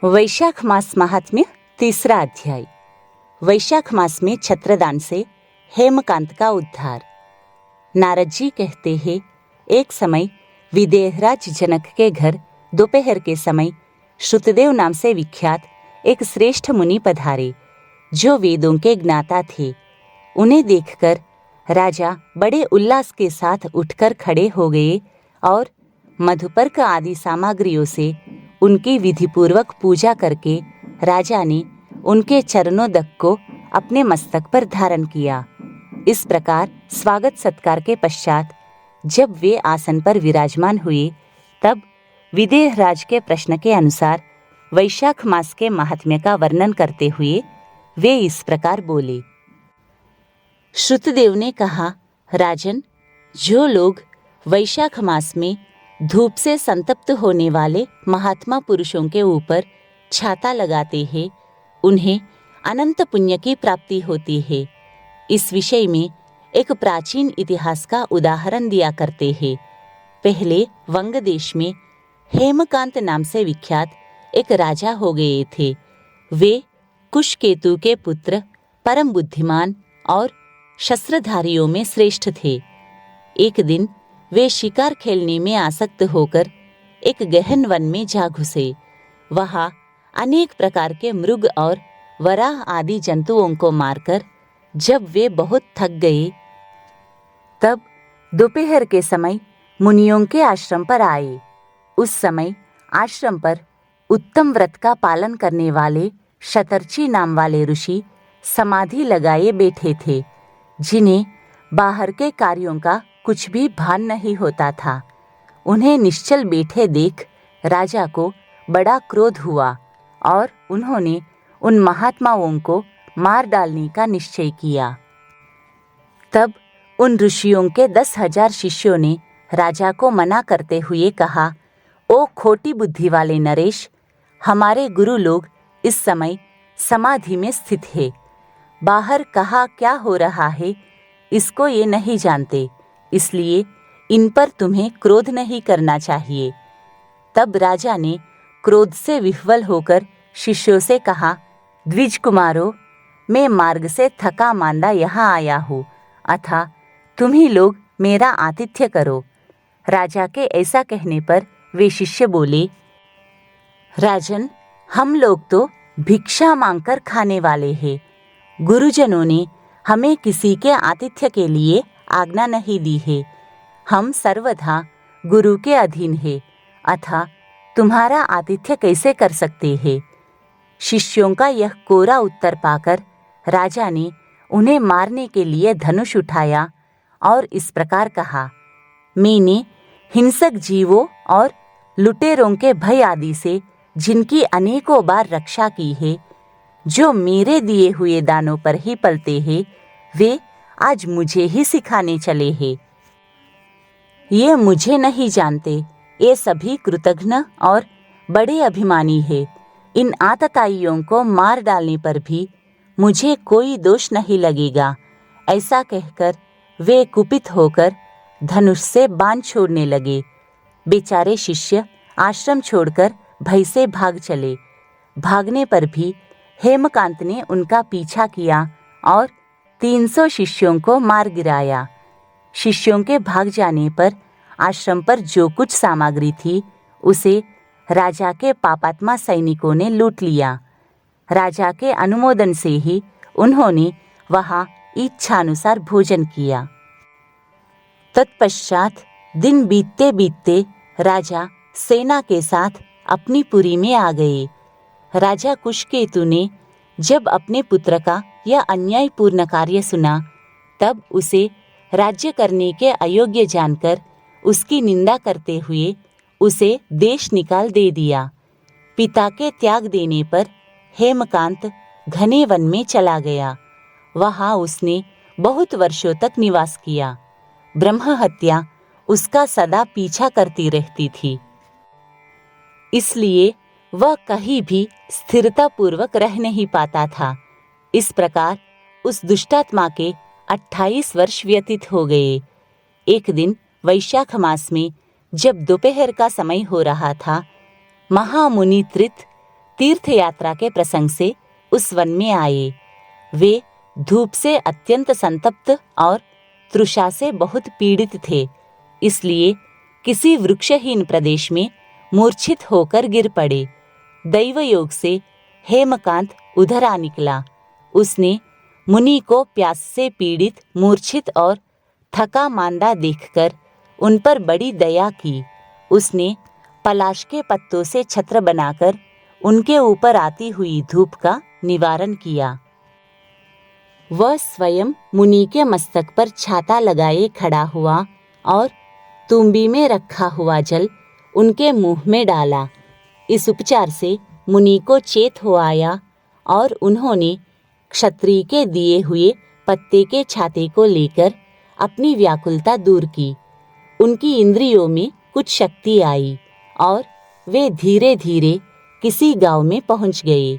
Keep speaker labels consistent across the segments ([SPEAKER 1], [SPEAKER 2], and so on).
[SPEAKER 1] वैशाख मास महात्म्य तीसरा अध्याय। वैशाख मास में छत्रदान से हेमकांत का उद्धार। नारद जी कहते हैं, एक समय विदेहराज जनक के घर दोपहर के समय श्रुतदेव नाम से विख्यात एक श्रेष्ठ मुनि पधारे, जो वेदों के ज्ञाता थे। उन्हें देखकर राजा बड़े उल्लास के साथ उठकर खड़े हो गए और मधुपर्क आदि सामग्रियों से उनकी विधिपूर्वक पूजा करके राजा ने उनके चरणोदक को अपने मस्तक पर धारण किया। इस प्रकार स्वागत सत्कार के पश्चात जब वे आसन पर विराजमान हुए, तब विदेहराज के प्रश्न के अनुसार वैशाख मास के महात्म्य का वर्णन करते हुए वे इस प्रकार बोले। श्रुतदेव ने कहा, राजन, जो लोग वैशाख मास में धूप से संतप्त होने वाले महात्मा पुरुषों के ऊपर छाता लगाते हैं, उन्हें अनंत पुण्य की प्राप्ति होती है। इस विषय में एक प्राचीन इतिहास का उदाहरण दिया करते हैं। पहले वंग देश में हेमकांत नाम से विख्यात एक राजा हो गए थे। वे कुशकेतु के पुत्र, परम बुद्धिमान और शस्त्रधारियों में श्रेष्ठ थे। एक दिन वे शिकार खेलने में आसक्त होकर एक गहन वन में जा घुसे। वहां अनेक प्रकार के मृग और वराह आदि जंतुओं को मारकर जब वे बहुत थक गए, तब दोपहर के समय मुनियों के आश्रम पर आए। उस समय आश्रम पर उत्तम व्रत का पालन करने वाले शतर्ची नाम वाले ऋषि समाधि लगाए बैठे थे, जिन्हें बाहर के कार्यों का कुछ भी भान नहीं होता था। उन्हें निश्चल बैठे देख राजा को बड़ा क्रोध हुआ और उन्होंने उन महात्माओं को मार डालने का निश्चय किया। तब उन ऋषियों के 10,000 शिष्यों ने राजा को मना करते हुए कहा, ओ खोटी बुद्धि वाले नरेश, हमारे गुरु लोग इस समय समाधि में स्थित है। बाहर कहाँ क्या हो रहा है इसको ये नहीं जानते, इसलिए इन पर तुम्हें क्रोध नहीं करना चाहिए। तब राजा ने क्रोध से विह्वल होकर शिष्यों से कहा, द्विज कुमारों, मैं मार्ग से थका मांदा यहाँ आया हूँ, अतः तुम ही लोग मेरा आतिथ्य करो। राजा के ऐसा कहने पर वे शिष्य बोले, राजन, हम लोग तो भिक्षा मांगकर खाने वाले हैं। गुरुजनों ने हमें किसी के आतिथ्य के लिए आज्ञा नहीं दी है। हम सर्वथा गुरु के अधीन है, अतः तुम्हारा आतिथ्य कैसे कर सकते हैं? शिष्यों का यह कोरा उत्तर पाकर राजा ने उन्हें मारने के लिए धनुष उठाया और इस प्रकार कहा, मैंने हिंसक जीवों और लुटेरों के भय आदि से जिनकी अनेकों बार रक्षा की है, जो मेरे दिए हुए दानों पर ही पलते हैं, वे आज मुझे ही सिखाने चले हैं। ये मुझे नहीं जानते, ये सभी कृतघ्न और बड़े अभिमानी है। इन आतताइयों को मार डालने पर भी मुझे कोई दोष नहीं लगेगा। ऐसा कहकर वे कुपित होकर धनुष से बाण छोड़ने लगे। बेचारे शिष्य आश्रम छोड़कर भय से भाग चले। भागने पर भी हेमकांत ने उनका पीछा किया और 300 शिष्यों को मार गिराया। शिष्यों के भाग जाने पर आश्रम पर जो कुछ सामग्री थी, उसे राजा के पापात्मा सैनिकों ने लूट लिया। राजा के अनुमोदन से ही उन्होंने वहां इच्छानुसार भोजन किया। तत्पश्चात दिन बीतते बीतते राजा सेना के साथ अपनी पुरी में आ गए। राजा कुशकेतु ने जब अपने पुत्र का यह अन्यायपूर्ण कार्य सुना, तब उसे राज्य करने के अयोग्य जानकर उसकी निंदा करते हुए उसे देश निकाल दे दिया। पिता के त्याग देने पर हेमकांत घने वन में चला गया। वहां उसने बहुत वर्षों तक निवास किया। ब्रह्म हत्या उसका सदा पीछा करती रहती थी, इसलिए वह कहीं भी स्थिरता पूर्वक रह नहीं पाता था। इस प्रकार उस दुष्टात्मा के 28 वर्ष व्यतीत हो गए। एक दिन वैशाख मास में जब दोपहर का समय हो रहा था, महामुनि त्रित तीर्थ यात्रा के प्रसंग से उस वन में आए। वे धूप से अत्यंत संतप्त और तृषा से बहुत पीड़ित थे, इसलिए किसी वृक्षहीन प्रदेश में मूर्छित होकर गिर पड़े। दैव योग से हेमकांत उधर आ निकला। उसने मुनि को प्यास से पीड़ित, मूर्छित और थका मांदा देखकर उन पर बड़ी दया की। उसने पलाश के पत्तों से छत्र बनाकर उनके ऊपर आती हुई धूप का निवारण किया। वह स्वयं मुनि के मस्तक पर छाता लगाए खड़ा हुआ और तुम्बी में रखा हुआ जल उनके मुंह में डाला। इस उपचार से मुनि को चेत हो आया और उन्होंने क्षत्रिय के दिए हुए पत्ते के छाते को लेकर अपनी व्याकुलता दूर की। उनकी इंद्रियों में कुछ शक्ति आई और वे धीरे धीरे किसी गांव में पहुंच गए।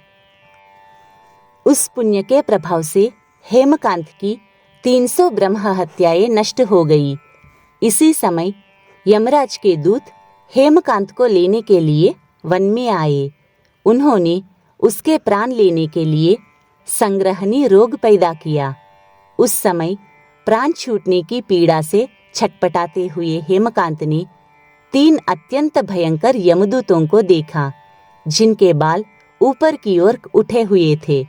[SPEAKER 1] उस पुण्य के प्रभाव से हेमकांत की 300 ब्रह्म हत्याएं नष्ट हो गई। इसी समय यमराज के दूत हेमकांत को लेने के लिए वन में आए। उन्होंने उसके प्राण लेने के लिए संग्रहणी रोग पैदा किया। उस समय प्राण छूटने की पीड़ा से छटपटाते हुए हेमकांत ने 3 अत्यंत भयंकर यमदूतों को देखा, जिनके बाल ऊपर की ओर उठे हुए थे।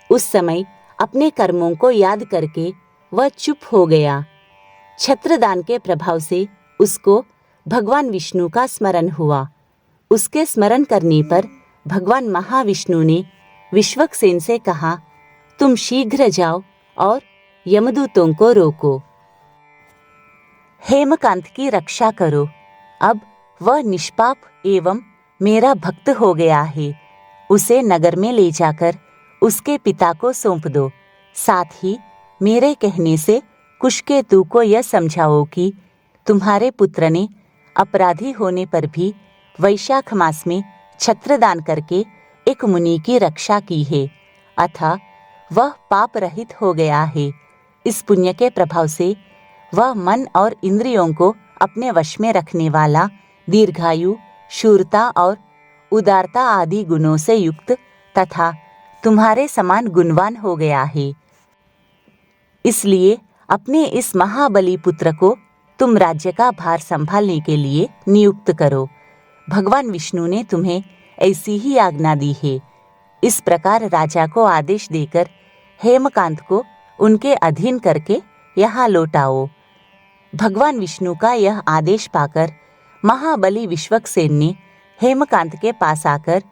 [SPEAKER 1] उस समय अपने कर्मों को याद करके वह चुप हो गया। छत्रदान के प्रभाव से उसको भगवान विष्णु का स्मरण हुआ। उसके स्मरण करने पर भगवान महाविष्णु ने विश्वक्सेन से कहा, तुम शीघ्र जाओ और यमदूतों को रोको। हेमकांत की रक्षा करो। अब वह निष्पाप एवं मेरा भक्त हो गया है। उसे नगर में ले जाकर उसके पिता को सौंप दो। साथ ही मेरे कहने से कुशकेतु को यह समझाओ कि तुम्हारे पुत्र ने अपराधी होने पर भी वैशाख मास में छत्रदान करके एक मुनि की रक्षा की है, अतः वह पाप रहित हो गया है। इस पुण्य के प्रभाव से वह मन और इंद्रियों को अपने वश में रखने वाला, दीर्घायु, शूरता और उदारता आदि गुणों से युक्त तथा तुम्हारे समान गुणवान हो गया है। इसलिए अपने इस महाबली पुत्र को तुम राज्य का भार संभालने के लिए नियुक्त करो। भगवान विष्णु ने तुम्हें ऐसी ही आज्ञा दी है। इस प्रकार राजा को आदेश देकर हेमकांत को उनके अधीन करके यहाँ लौटाओ। भगवान विष्णु का यह आदेश पाकर महाबली विश्वक्सेन ने हेमकांत के पास आकर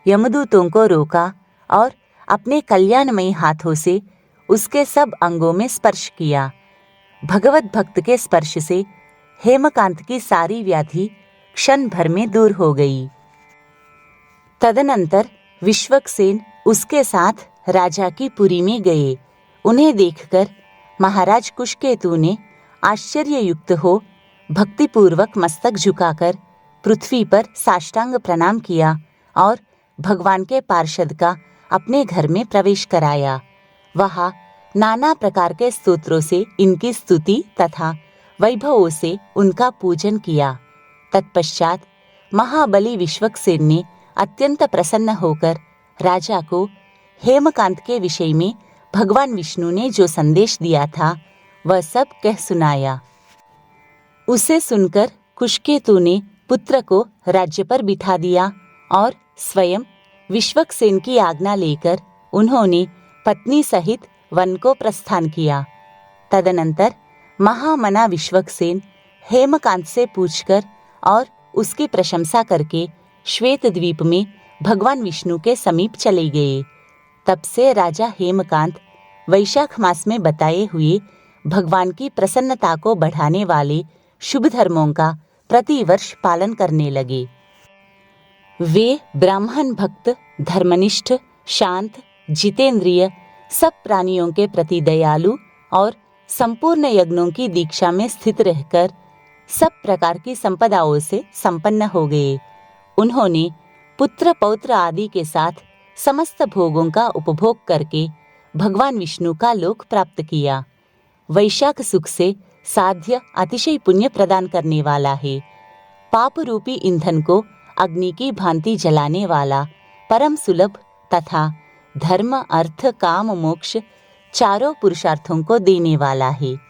[SPEAKER 1] यमदूतों को रोका और अपने कल्याणमयी हाथों से उसके सब अंगों में स्पर्श किया। भगवत भक्त के स्पर्श से हेमकांत की सारी व्याधि क्षण भर में दूर हो गई। तदनंतर विश्वक्सेन उसके साथ राजा की पुरी में गए। उन्हें देखकर महाराज कुशकेतु ने आश्चर्ययुक्त हो भक्तिपूर्वक मस्तक झुकाकर पृथ्वी पर साष्टांग प्रणाम किया और भगवान के पार्षद का अपने घर में प्रवेश कराया। वहाँ नाना प्रकार के स्तोत्रों से इनकी स्तुति तथा वैभवों से उनका पूजन किया। तत्पश्चात महाबली विश्वक्सेन ने अत्यंत प्रसन्न होकर राजा को हेमकांत के विषय में भगवान विष्णु ने जो संदेश दिया था वह सब कह सुनाया। उसे सुनकर कुशकेतु ने पुत्र को राज्य पर बिठा दिया और स्वयं विश्वक्सेन की आज्ञा लेकर उन्होंने पत्नी सहित वन को प्रस्थान किया। तदनंतर महामना विश्वक्सेन हेमकांत से पूछकर और उसकी प्रशंसा करके श्वेत द्वीप में भगवान विष्णु के समीप चले गए। तब से राजा हेमकांत वैशाख मास में बताए हुए भगवान की प्रसन्नता को बढ़ाने वाले शुभ धर्मों का प्रतिवर्ष पालन करने लगे। वे ब्राह्मण भक्त, धर्मनिष्ठ, शांत, जितेंद्रिय, सब प्राणियों के प्रति दयालु और संपूर्ण यज्ञों की दीक्षा में स्थित रहकर सब प्रकार की संपदाओं से संपन्न हो गए। उन्होंने पुत्र पौत्र आदि के साथ समस्त भोगों का उपभोग करके भगवान विष्णु का लोक प्राप्त किया। वैशाख सुख से साध्य अतिशय पुण्य प्रदान करने वाला है। पाप रूपी ईंधन को अग्नि की भांति जलाने वाला, परम सुलभ तथा धर्म अर्थ काम मोक्ष चारों पुरुषार्थों को देने वाला है।